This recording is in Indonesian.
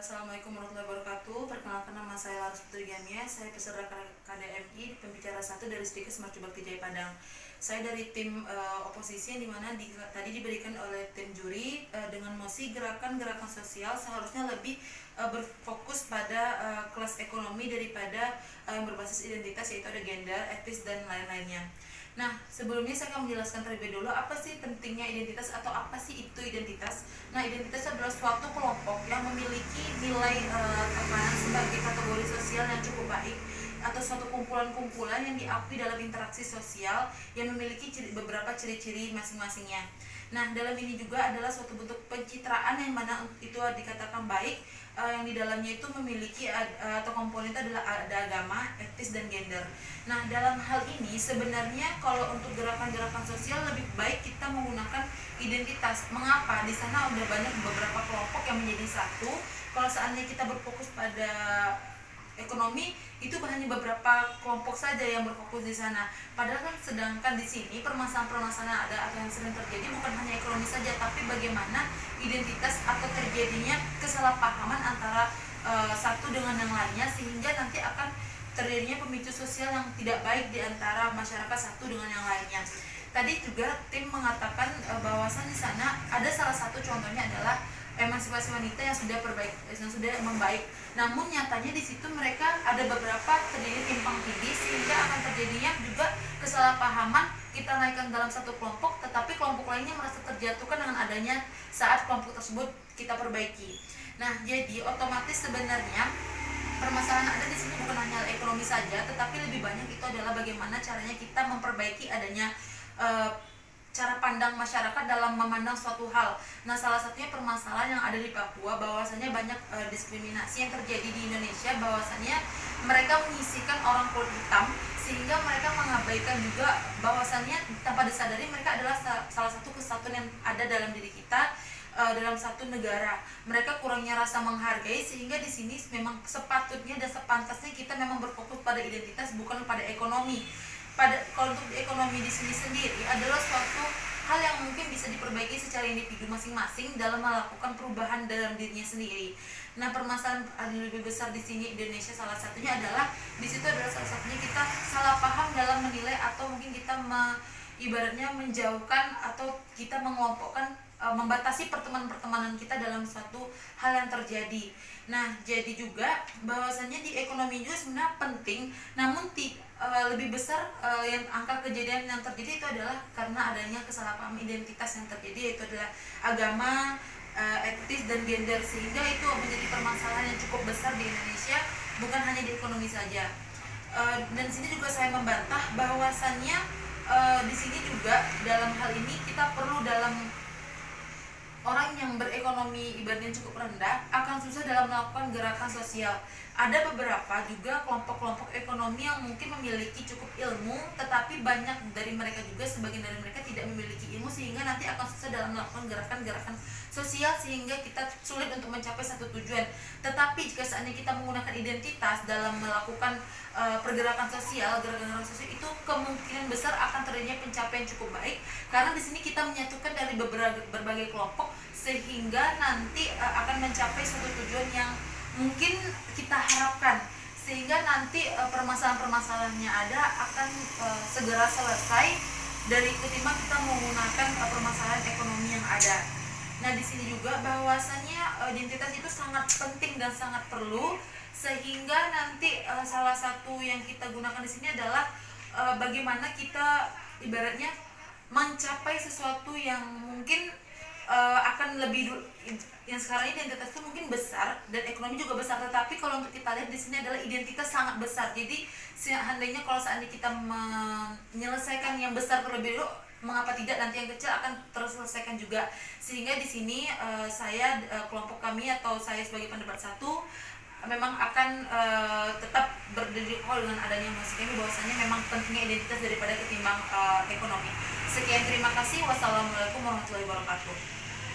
Assalamualaikum warahmatullahi wabarakatuh. Perkenalkan, nama saya Laras Putri Gamia. Saya peserta KDMI pembicara 1 dari Stikes Marcu Bakti Jaya Padang. Saya dari tim oposisi yang dimana tadi diberikan oleh tim juri dengan mosi gerakan-gerakan sosial seharusnya lebih berfokus pada kelas ekonomi daripada yang berbasis identitas, yaitu ada gender, etnis, dan lain-lainnya. Nah, sebelumnya saya akan menjelaskan terlebih dulu apa sih pentingnya identitas atau apa sih itu identitas. Nah, identitas adalah suatu kelompok yang memiliki nilai tekanan sebagai kategori sosial yang cukup baik atau suatu kumpulan-kumpulan yang diakui dalam interaksi sosial yang memiliki beberapa ciri-ciri masing-masingnya. Nah, dalam ini juga adalah suatu bentuk pencitraan yang mana itu dikatakan baik, yang di dalamnya itu memiliki atau komponen itu adalah ada agama, etnis, dan gender. Nah, dalam hal ini sebenarnya kalau untuk gerakan-gerakan sosial lebih baik kita menggunakan identitas. Mengapa? Di sana udah banyak beberapa kelompok yang menjadi satu. Kalau seandainya kita berfokus pada ekonomi, itu hanya beberapa kelompok saja yang berfokus di sana. Padahal kan sedangkan di sini permasalahan-permasalahan ada atau yang sering terjadi bukan hanya ekonomi saja, tapi bagaimana identitas atau terjadinya kesalahpahaman antara satu dengan yang lainnya, sehingga nanti akan terjadinya pemicu sosial yang tidak baik di antara masyarakat satu dengan yang lainnya. Tadi juga tim mengatakan bahwasan di sana ada salah satu contohnya adalah emansipasi wanita yang sudah membaik. Namun nyatanya di situ mereka ada beberapa terjadi timpang tindih, sehingga akan terjadinya juga kesalahpahaman. Kita naikkan dalam satu kelompok, tetapi kelompok lainnya merasa terjatuhkan dengan adanya saat kelompok tersebut kita perbaiki. Nah, jadi otomatis sebenarnya permasalahan ada di sini bukan hanya ekonomi saja, tetapi lebih banyak itu adalah bagaimana caranya kita memperbaiki adanya cara pandang masyarakat dalam memandang suatu hal. Nah, salah satunya permasalahan yang ada di Papua, bahwasanya banyak diskriminasi yang terjadi di Indonesia, bahwasanya mereka menyisihkan orang kulit hitam, sehingga mereka mengabaikan juga bahwasanya tanpa disadari mereka adalah salah satu kesatuan yang ada dalam diri kita, dalam satu negara. Mereka kurangnya rasa menghargai, sehingga di sini memang sepatutnya dan sepantasnya kita memang berfokus pada identitas, bukan pada ekonomi. Kalau untuk ekonomi di sini sendiri adalah suatu hal yang mungkin bisa diperbaiki secara individu masing-masing dalam melakukan perubahan dalam dirinya sendiri. Nah, permasalahan lebih besar di sini Indonesia salah satunya adalah di situ adalah salah satunya kita salah paham dalam menilai, atau mungkin kita ibaratnya menjauhkan atau kita mengelompokkan, membatasi pertemanan-pertemanan kita dalam suatu hal yang terjadi. Nah, jadi juga bahwasannya di ekonomi juga sebenarnya penting, namun lebih besar yang angka kejadian yang terjadi itu adalah karena adanya kesalahpahaman identitas yang terjadi, yaitu adalah agama, etnis, dan gender, sehingga itu menjadi permasalahan yang cukup besar di Indonesia, bukan hanya di ekonomi saja. Dan di sini juga saya membantah bahwasannya di sini juga dalam hal ini kita perlu dalam orang yang berekonomi ibaratnya cukup rendah akan susah dalam melakukan gerakan sosial. Ada beberapa juga kelompok-kelompok ekonomi yang mungkin memiliki cukup ilmu, tetapi banyak dari mereka juga, sebagian dari mereka tidak memiliki ilmu, sehingga nanti akan susah dalam melakukan gerakan-gerakan sosial, sehingga kita sulit untuk mencapai satu tujuan. Tetapi jika seandainya kita menggunakan identitas dalam melakukan pergerakan sosial, gerakan-gerakan sosial itu kemungkinan besar akan terjadinya pencapaian cukup baik, karena di sini kita menyatukan dari berbagai kelompok, sehingga nanti akan mencapai suatu tujuan yang mungkin kita harapkan, sehingga nanti permasalahan-permasalahannya ada akan segera selesai dari ketimbang kita menggunakan permasalahan ekonomi yang ada. Nah, di sini juga bahwasanya identitas itu sangat penting dan sangat perlu, sehingga nanti salah satu yang kita gunakan di sini adalah bagaimana kita ibaratnya mencapai sesuatu yang mungkin akan lebih yang sekarang ini identitas itu mungkin besar dan ekonomi juga besar, tetapi kalau untuk kita lihat di sini adalah identitas sangat besar. Jadi seandainya kalau seandainya kita menyelesaikan yang besar terlebih dulu, mengapa tidak nanti yang kecil akan terselesaikan juga. Sehingga di sini saya kelompok kami atau saya sebagai pendapat satu memang akan tetap berdiri kokoh dengan adanya musik ini, bahwasanya memang pentingnya identitas daripada ketimbang ekonomi. Sekian, terima kasih. Wassalamualaikum warahmatullahi wabarakatuh.